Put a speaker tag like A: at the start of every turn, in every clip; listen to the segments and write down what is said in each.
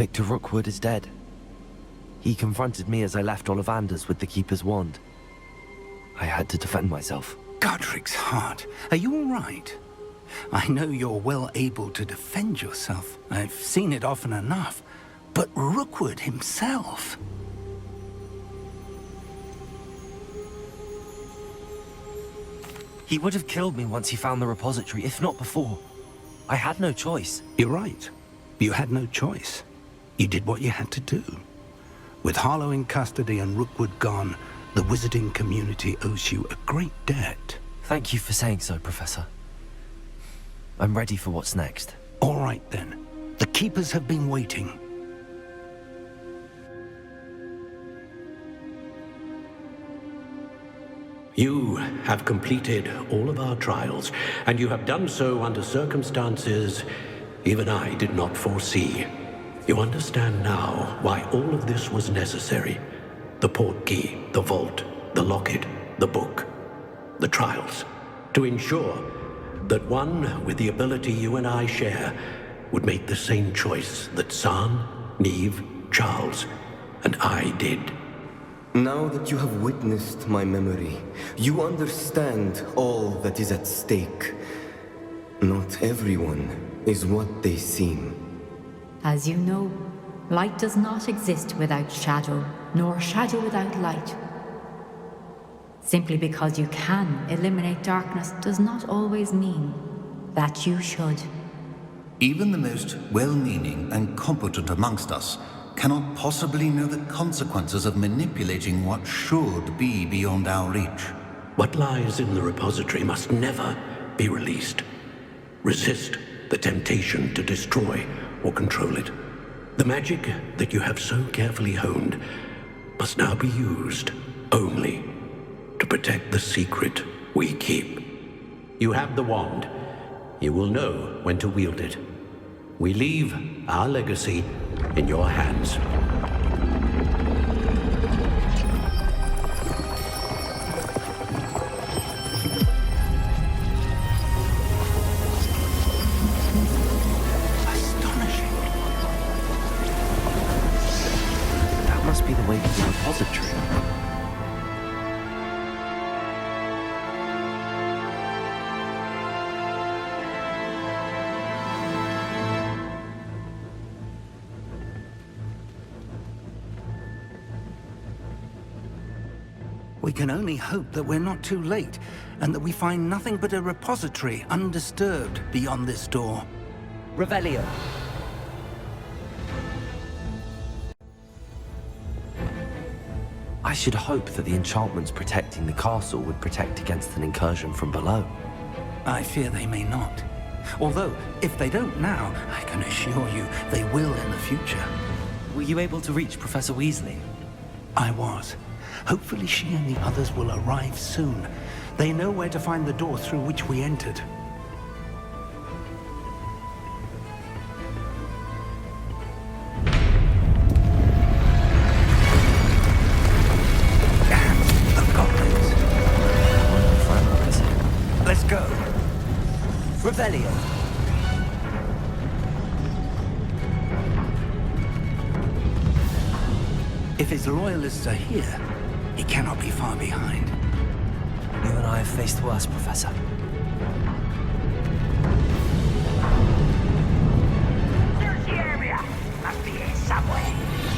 A: Victor Rookwood is dead. He confronted me as I left Ollivanders with the Keeper's wand. I had to defend myself.
B: Godric's heart, are you all right? I know you're well able to defend yourself. I've seen it often enough. But Rookwood himself...
A: He would have killed me once he found the repository, if not before. I had no choice.
B: You're right. You had no choice. You did what you had to do. With Harlow in custody and Rookwood gone, the wizarding community owes you a great debt.
A: Thank you for saying so, Professor. I'm ready for what's next.
B: All right, then. The Keepers have been waiting.
C: You have completed all of our trials, and you have done so under circumstances even I did not foresee. You understand now why all of this was necessary. The portkey, the vault, the locket, the book, the trials. To ensure that one with the ability you and I share would make the same choice that San, Neve, Charles, and I did.
D: Now that you have witnessed my memory, you understand all that is at stake. Not everyone is what they seem.
E: As you know, light does not exist without shadow, nor shadow without light. Simply because you can eliminate darkness does not always mean that you should.
F: Even the most well-meaning and competent amongst us cannot possibly know the consequences of manipulating what should be beyond our reach.
C: What lies in the repository must never be released. Resist the temptation to destroy or control it. The magic that you have so carefully honed must now be used only to protect the secret we keep. You have the wand. You will know when to wield it. We leave our legacy in your hands.
B: Astonishing.
A: That must be the way to the repository.
B: We can only hope that we're not too late, and that we find nothing but a repository undisturbed beyond this door.
A: Revelio. I should hope that the enchantments protecting the castle would protect against an incursion from below.
B: I fear they may not. Although, if they don't now, I can assure you they will in the future.
A: Were you able to reach Professor Weasley?
B: I was. Hopefully she and the others will arrive soon. They know where to find the door through which we entered. And the goblins. Let's go.
A: Revelio.
B: If his loyalists are here, he cannot be far behind.
A: You and I have faced worse, Professor.
G: Search the area! Must be here somewhere.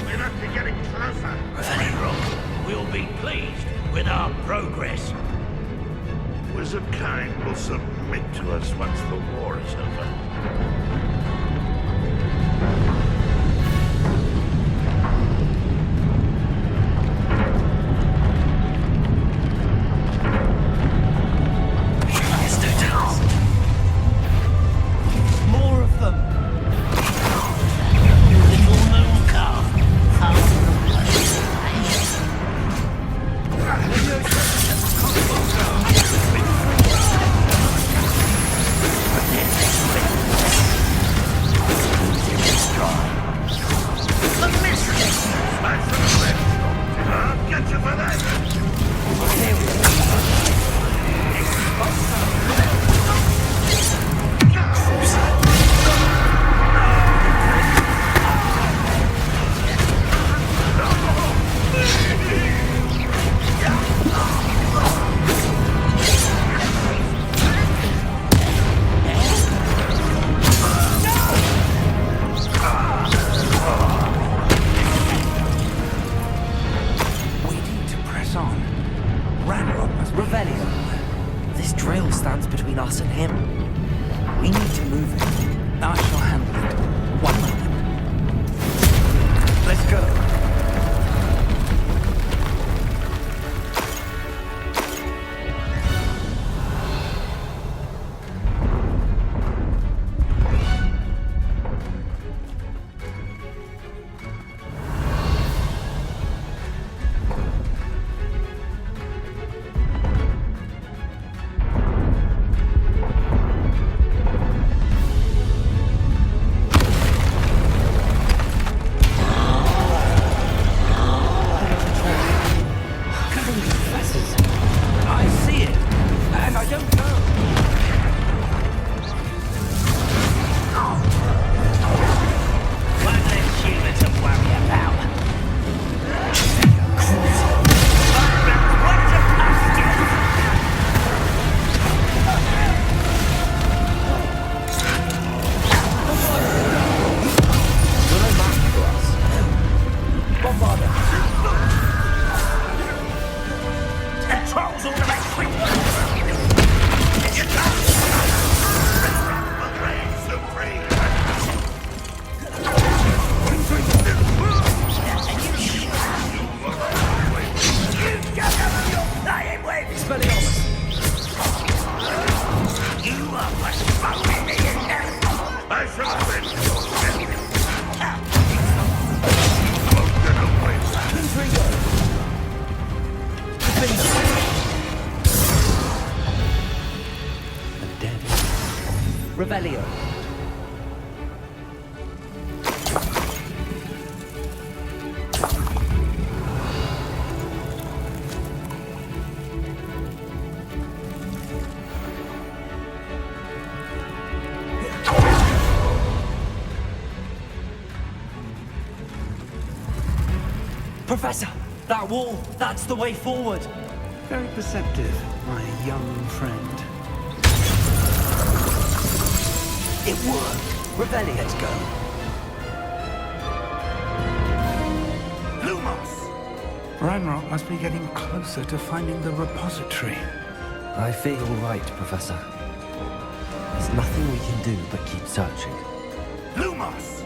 H: We must be getting closer.
G: Ranroka will be pleased with our progress.
H: Wizardkind will submit to us once the war is over.
A: Revelio. Professor, that wall, that's the way forward.
B: Very perceptive, my young friend.
A: It worked. Revelio. Let's go.
B: Lumos! Ranroka must be getting closer to finding the repository.
A: I feel right, Professor. There's nothing we can do but keep searching.
B: Lumos!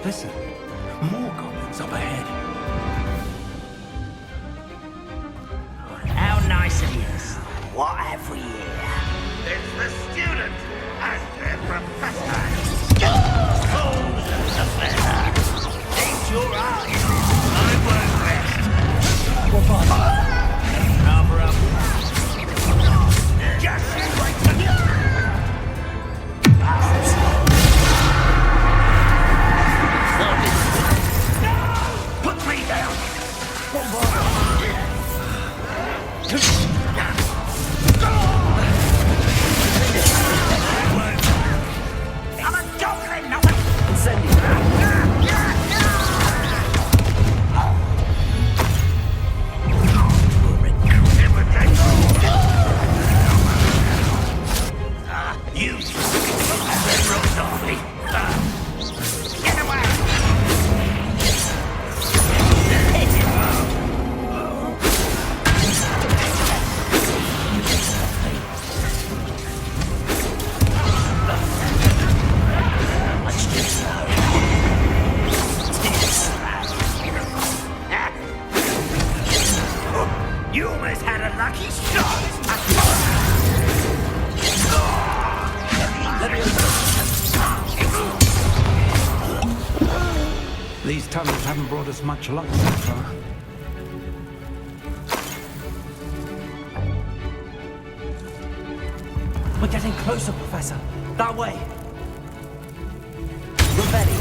B: Listen, more goblins up ahead.
G: How nice of you. What have we here?
H: It's the student and their professor.
G: Fools of the feather. Ain't your eyes. I won't rest. Cover up. Just you wait till you. Put me down. I'm a goblin, nothing.
A: Incendio.
G: You rose off me. Get away! You almost had a lucky shot.
B: These tunnels haven't brought us much luck so far.
A: We're getting closer, Professor. That way. Revelio.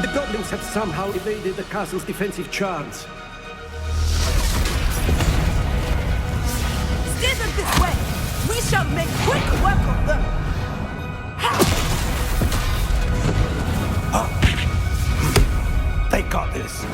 I: The goblins have somehow evaded the castle's defensive charms.
J: Steer them this way! We shall make quick work of them!
B: They got this.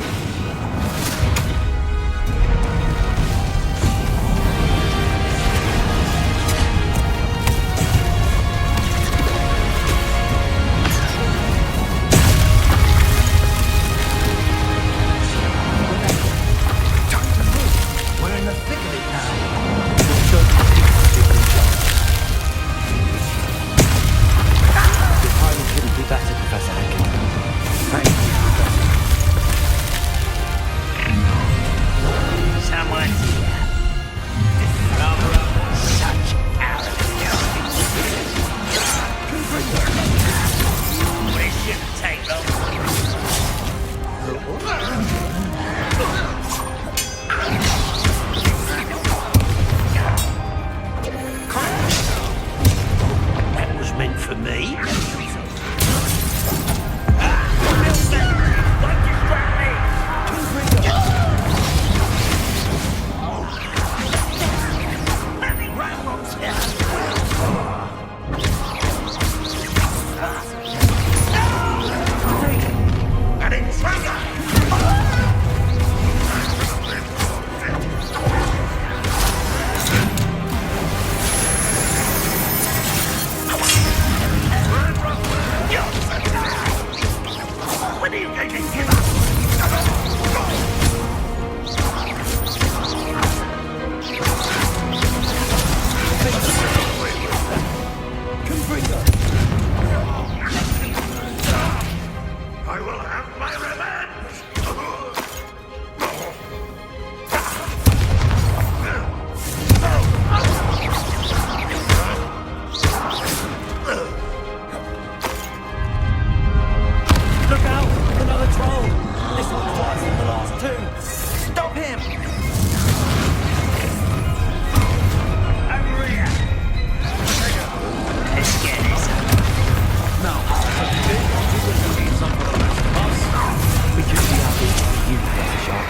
G: one twice in the last two. Stop him! Over here! Let's get this.
I: Now, some for the rest of us.
A: We could be happy if you get a shot.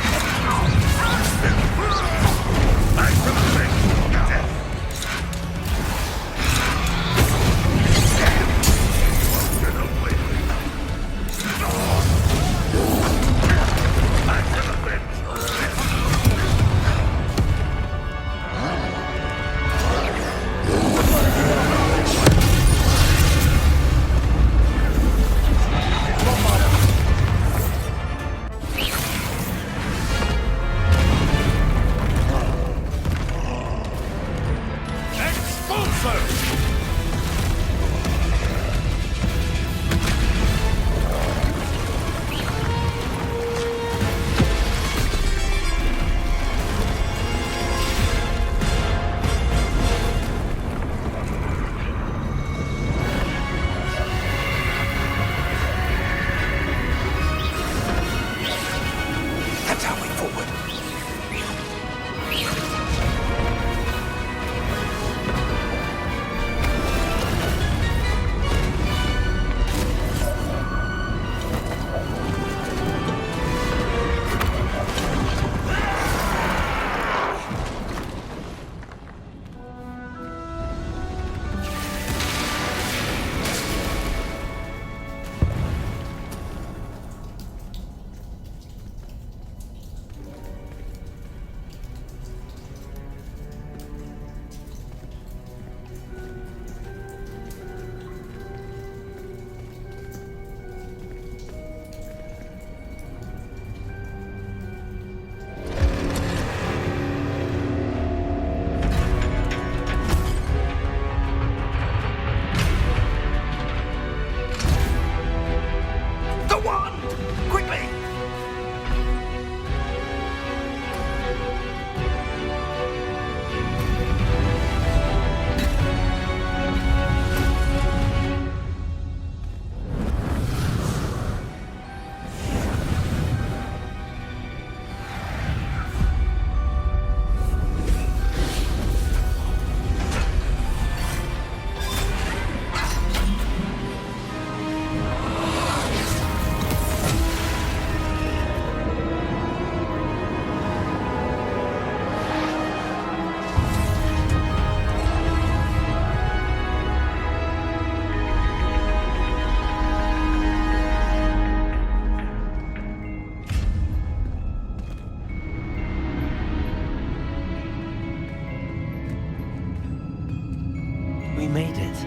A: We made it.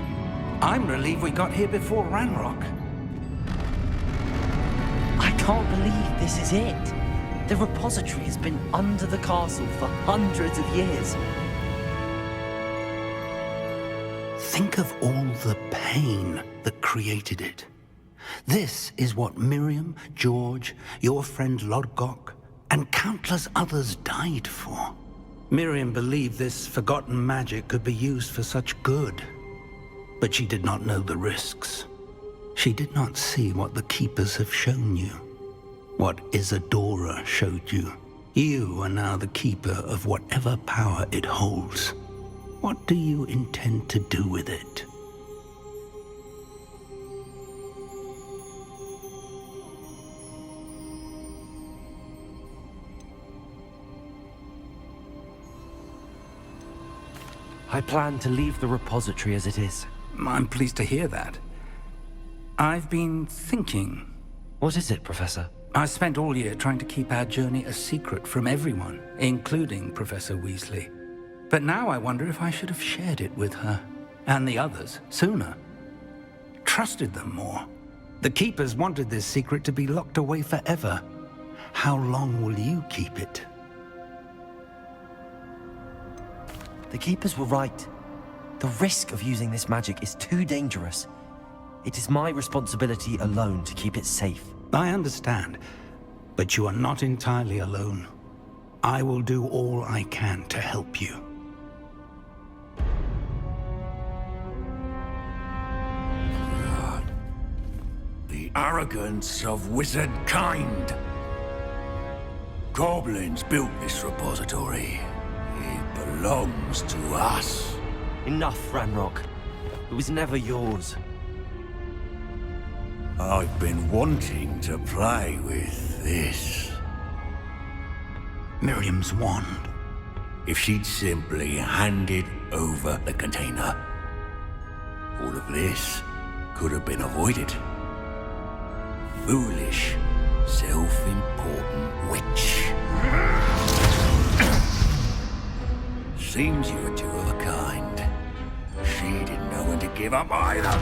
B: I'm relieved we got here before Ranrock.
K: I can't believe this is it. The repository has been under the castle for hundreds of years.
B: Think of all the pain that created it. This is what Miriam, George, your friend Lodgok, and countless others died for. Miriam believed this forgotten magic could be used for such good, but she did not know the risks. She did not see what the Keepers have shown you, what Isadora showed you. You are now the Keeper of whatever power it holds. What do you intend to do with it?
A: I plan to leave the repository as it is.
B: I'm pleased to hear that. I've been thinking.
A: What is it, Professor?
B: I spent all year trying to keep our journey a secret from everyone, including Professor Weasley. But now I wonder if I should have shared it with her, and the others, sooner. Trusted them more. The Keepers wanted this secret to be locked away forever. How long will you keep it?
K: The Keepers were right. The risk of using this magic is too dangerous. It is my responsibility alone to keep it safe.
B: I understand, but you are not entirely alone. I will do all I can to help you.
G: God. The arrogance of wizard kind. Goblins built this repository. It belongs to us.
K: Enough, Ranrock. It was never yours.
G: I've been wanting to play with this.
B: Miriam's wand.
G: If she'd simply handed over the container, all of this could have been avoided. Foolish, self-important witch. Seems you were two of a kind. She didn't know when to give up either.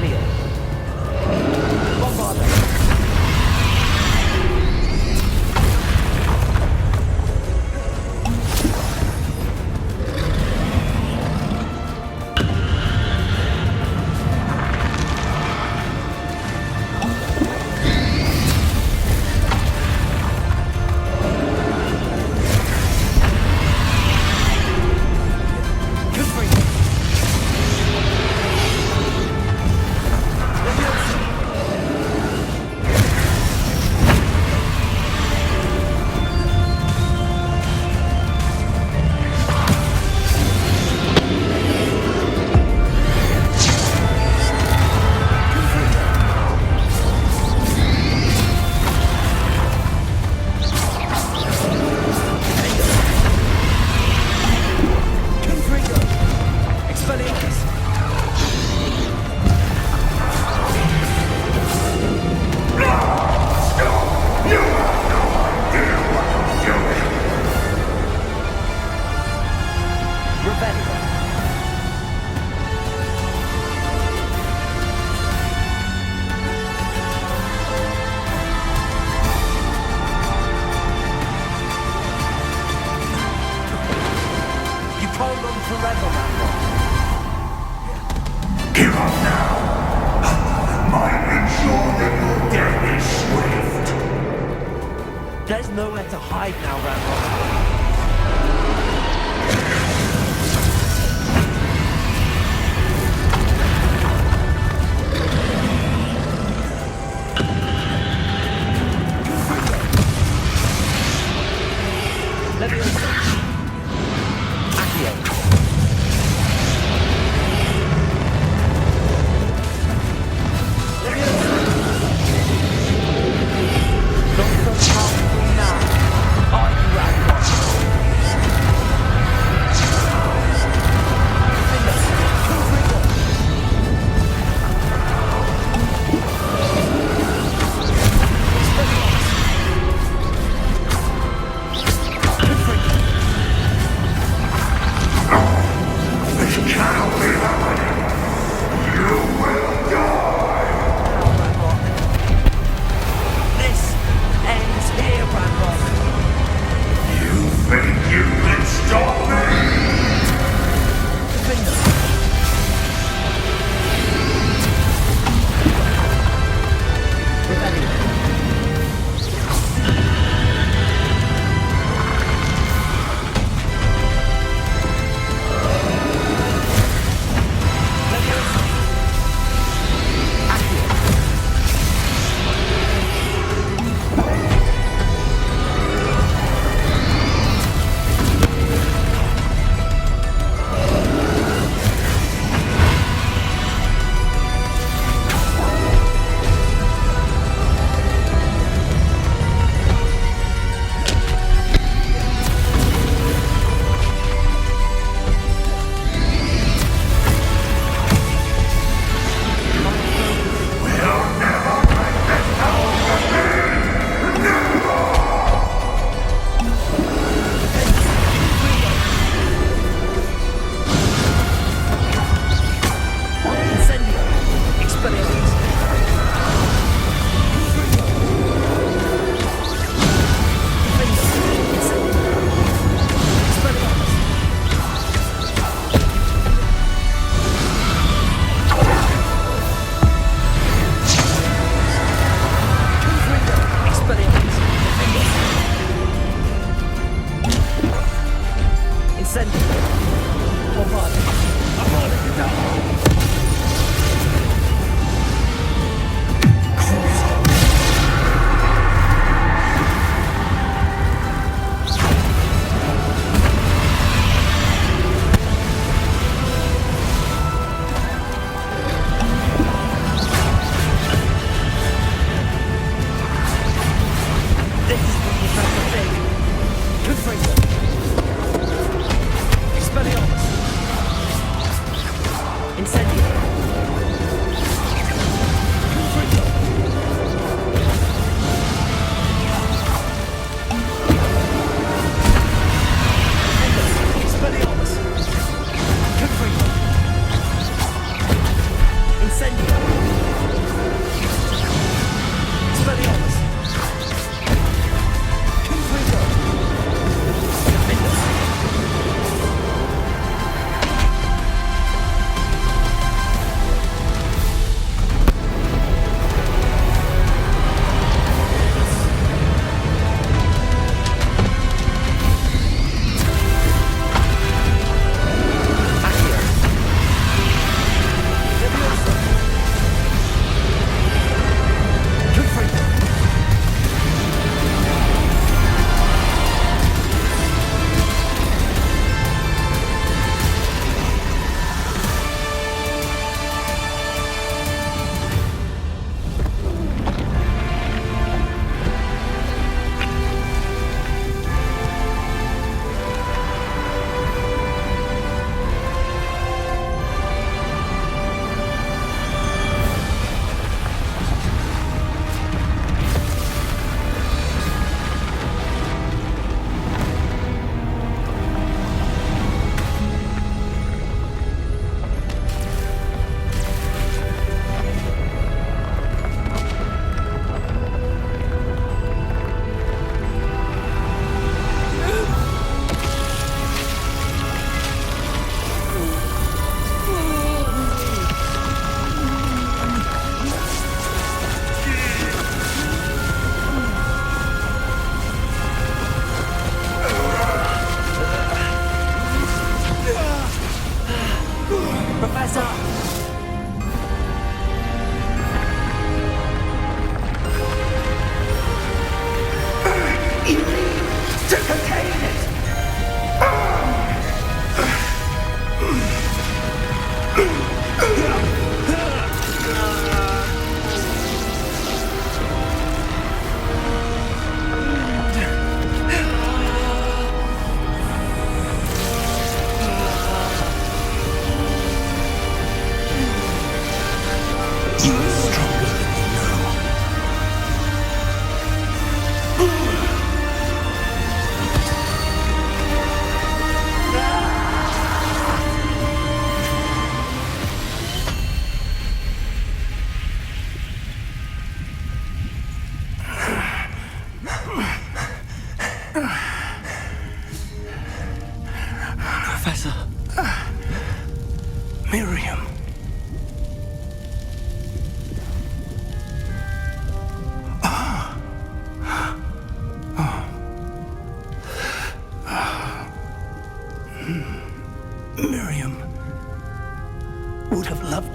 I: barrier. Bombard them.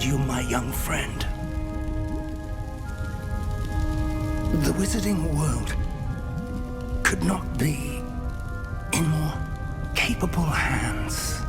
B: you, my young friend. The wizarding world could not be in more capable hands.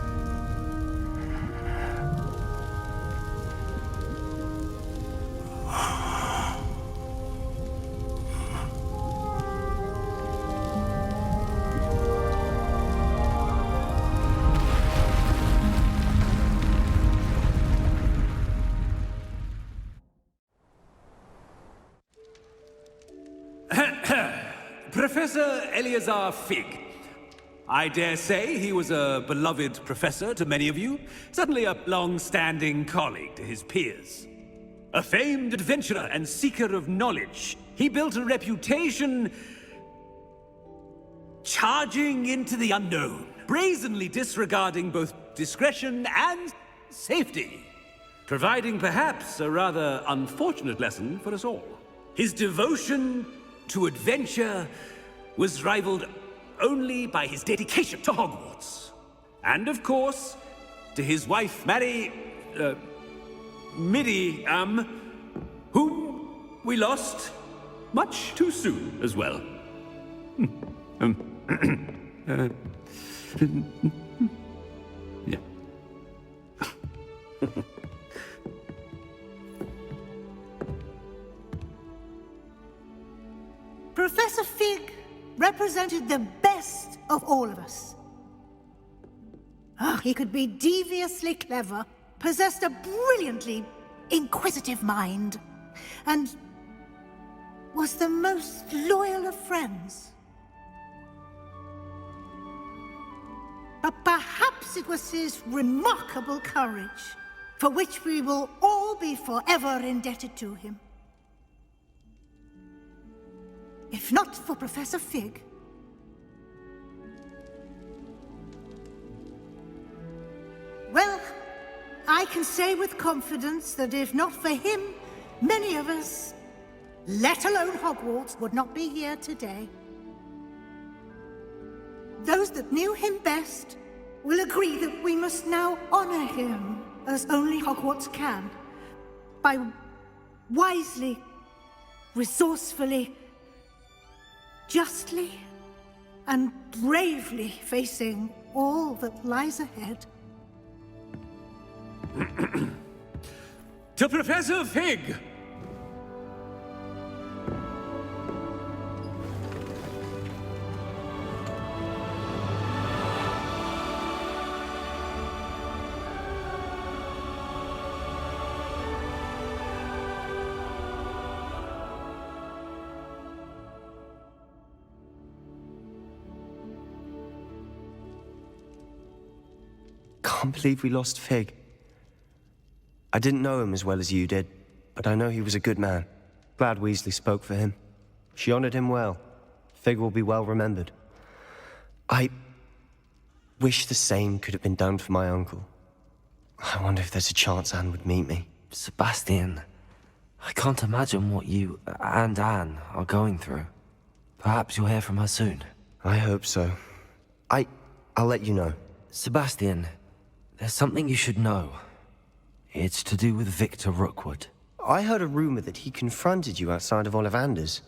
I: Professor Eleazar Fig. I dare say he was a beloved professor to many of you, certainly a long-standing colleague to his peers. A famed adventurer and seeker of knowledge, he built a reputation charging into the unknown, brazenly disregarding both discretion and safety, providing perhaps a rather unfortunate lesson for us all. His devotion to adventure was rivaled only by his dedication to Hogwarts. And of course, to his wife, Miriam, whom we lost much too soon as well. Yeah.
J: Professor Fig represented the best of all of us. He could be deviously clever, possessed a brilliantly inquisitive mind, and was the most loyal of friends. But perhaps it was his remarkable courage, for which we will all be forever indebted to him. If not for Professor Fig, well, I can say with confidence that if not for him, many of us, let alone Hogwarts, would not be here today. Those that knew him best will agree that we must now honor him as only Hogwarts can, by wisely, resourcefully, justly and bravely facing all that lies ahead.
I: To Professor Fig!
D: Can't believe we lost Fig. I didn't know him as well as you did, but I know he was a good man. Glad Weasley spoke for him. She honored him well. Fig will be well remembered. I wish the same could have been done for my uncle. I wonder if there's a chance Anne would meet me.
A: Sebastian, I can't imagine what you and Anne are going through. Perhaps you'll hear from her soon.
D: I hope so. I'll let you know.
A: Sebastian, there's something you should know. It's to do with Victor Rookwood.
D: I heard a rumor that he confronted you outside of Ollivander's.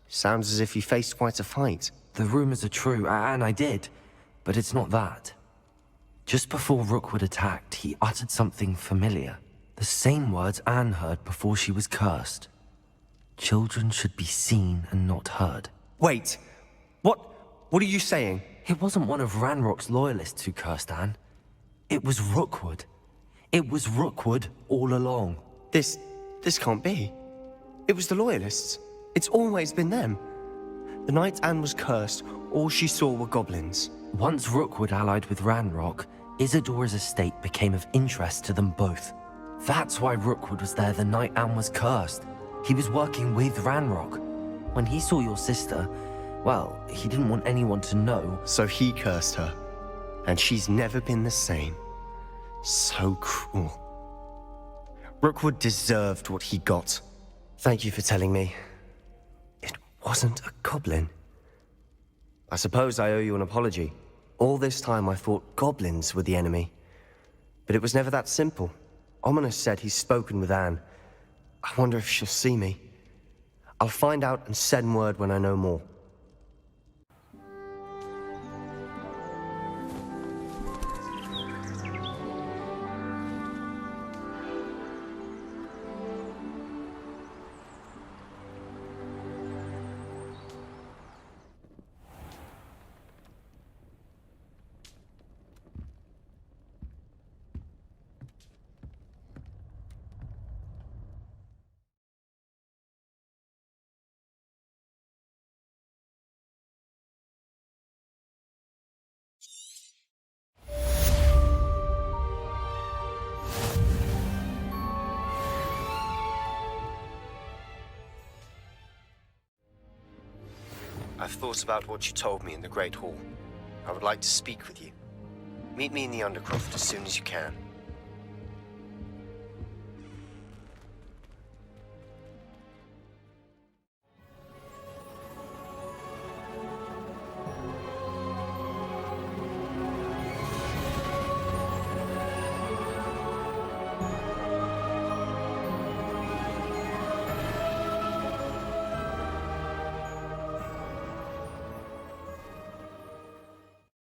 D: Sounds as if he faced quite a fight.
A: The rumors are true, and I did, but it's not that. Just before Rookwood attacked, he uttered something familiar. The same words Anne heard before she was cursed. Children should be seen and not heard.
D: Wait, what are you saying?
A: It wasn't one of Ranrock's loyalists who cursed Anne. It was Rookwood. It was Rookwood all along.
D: This can't be. It was the Loyalists. It's always been them. The night Anne was cursed, all she saw were goblins.
A: Once Rookwood allied with Ranrock, Isadora's estate became of interest to them both. That's why Rookwood was there the night Anne was cursed. He was working with Ranrock. When he saw your sister, well, he didn't want anyone to know.
D: So he cursed her. And she's never been the same. So cruel. Rookwood deserved what he got. Thank you for telling me. It wasn't a goblin. I suppose I owe you an apology. All this time I thought goblins were the enemy. But it was never that simple. Ominous said he's spoken with Anne. I wonder if she'll see me. I'll find out and send word when I know more. I've thought about what you told me in the Great Hall. I would like to speak with you. Meet me in the Undercroft as soon as you can.